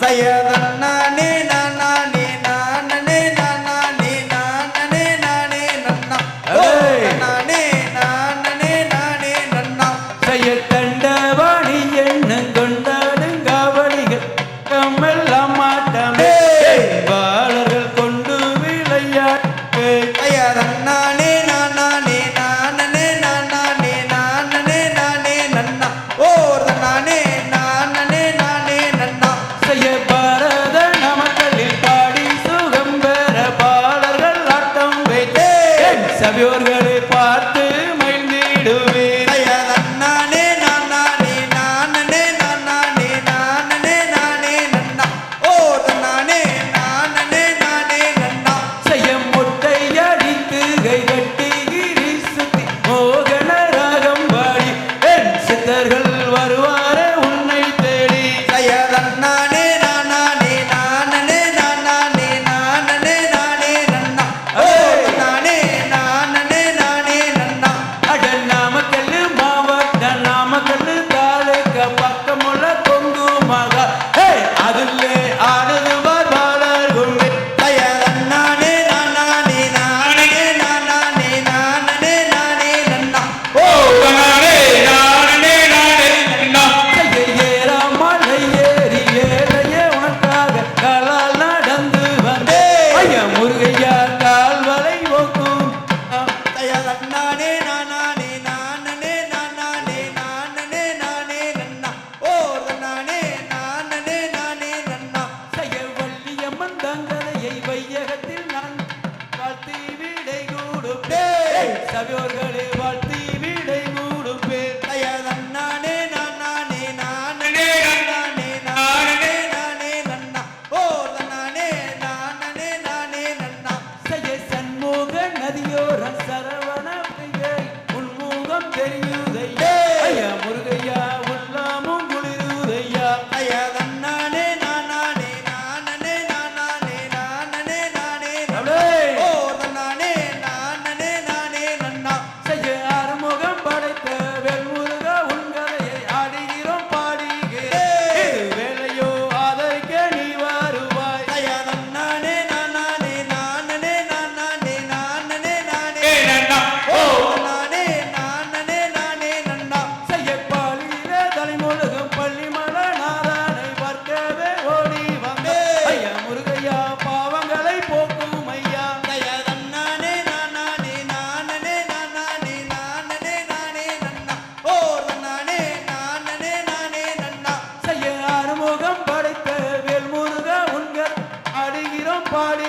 தயதன்னானே நானே நானே நானே நானே நானே நன்னா நானே நானே நானே நன்னா தண்டவாணி எண்ணம் கொண்டாடுங்காவடிகள் கம்மெல்லாம் மாட்டமே பாலர்கள் கொண்டு விளையாட்டு தயதன்னானே நானே நானே நானே நானே நானே நன்னா ஓ நானே நானே நானே நன்னா பாரத நமக்களில் பாடி சுகம் பெற பாலர்கள் ஆட்டம் வைத்தே சபையோர்களை பார்த்து மகிழ்ந்திடுவே தயதன்னானே நானே நானே நானே நானே நானே நன்னா ஓ நானே நானே நானே நன்னா முட்டை அடித்து கை கட்டி கிரி சுத்தி மோகன ராகம் பாடி என் சித்தர்கள் வருவாரே உன்னை தேடி தயதன்னானே நானே நானே நானே நானே நானே நன்னா ஓ நானே நானே நானே நன்னா அட நாமக்கல் மாவட்ட நாமக்கல் தாலுகா பக்கமுள்ள கொங்குமாக அதிலே ஆனது பாலர் கும்பே தயதன்னானே நானே நானே நானே நானே நானே நன்னா ஓ நானே நானே நானே நன்னா ஏறா மலை ஏறி ஏழையே உனக்காக காலால் நடந்து வந்தே ஐயா முருகையா கால்வலை ஓக்கும் தயதன்னானே நானே நானே நானே நானே நானே நன்னா ஓ நானே நானே நானே நன்னா வள்ளியம்மன் தங்கதையை வையகத்தில் நான் வாழ்த்தி வீடை கூடுப்பேன் சபையோர்களே வாழ்த்தி வீடை கூடுப்பேன் தயதன்னானே நானே நானே நானே நானே நானே நன்னா ஓ நானே நானே நானே நன்னா சண்முக நதியோரம் சரவண பிகை உன்முகம் தெரியுதையா ஐயா முருகையா உள்ளமும் குளிருதையா தயதன்னானே நானே நானே நானே நானே நானே ஓ நானே நானே நானே நன்னா ஆறுமுகம் படைத்த வெல்முருக உங்களையை ஆடுகிறோம் பாடுகிறேன் வேலையோ ஆதரிக்க நீ வருவாய் தயதன்னானே நானே நானே நானே நானே நானே நன்னா ஓ நானே நானே நானே நன்னா பாலியில தலைமுழுகும் பள்ளிமல நாரானை பார்க்கவே ஓடி வந்தே ஐயா முருகையா பாவங்களை போக்கும் ஐயா தயதன்னானே நானே நானே நானே நானே நானே நன்னா ஓ நானே நானே நானே நன்னா ஆறுமுகம் படைத்த வேல்முருக உங்கள் ஆடுகிறோம் பாடி